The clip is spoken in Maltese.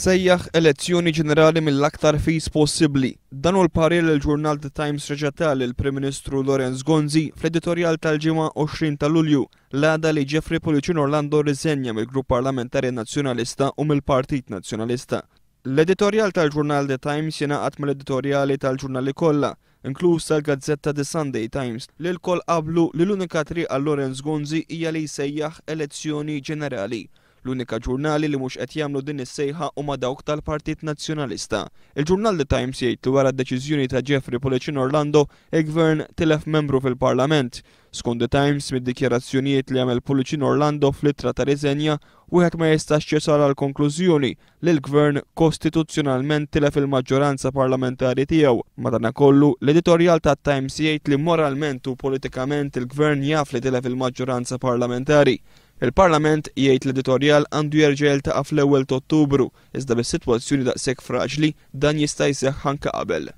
Sejjaħ elezzjoni ġenerali mill-aktar fis possibbli. Dan hu l-parir il-ġurnal The Times reġatal il-Prim Ministru Lorenz Gonzi fl-editorjal tal-ġimgħa 20 ta' Lulju l-għada li Jeffrey Policino Orlando riżenja mill-Grupp Parlamentari Nazzjonalista u mill-Partit Nazzjonalista. L-editorjal tal-ġurnal The Times jingħaqad mal-editorjali tal-ġurnali kollha, inkluż tal-Gazzetta The Sunday Times, li l-koll qablu li l-unika triq għal Lorenz Gonzi hija li jsejjaħ elezzjoni ġenerali. L-unika ġurnali li mhux qed jagħmlu din is-sejħa huma dawk tal-Partit Nazzjonalista. Il-ġurnal The Times jgħid li wara d-deċiżjoni ta' Jeffrey Policino Orlando, il-Gvern tilef membru fil-Parlament. Skont The Times, mid-dikjarazzjonijiet li għamel Policino Orlando fl-ittra ta' riżenja, wieħed ma jistax jasal għal konklużjoni li l-Gvern kostituzzjonalment tilef il-maġġoranza parlamentari tiegħu. Madankollu, l-editorjal ta' Times jgħid li moralment u politikament il-Gvern jaf li tilef il-maġġoranza parlamentari. Il-Parlament jgħid l-editorjal għandu jerġa' jiltaqa' fl-ewwel ta' Ottubru, iżda bis-sitwazzjoni daqshekk fraġli dan jista' jseħħ anke qabel.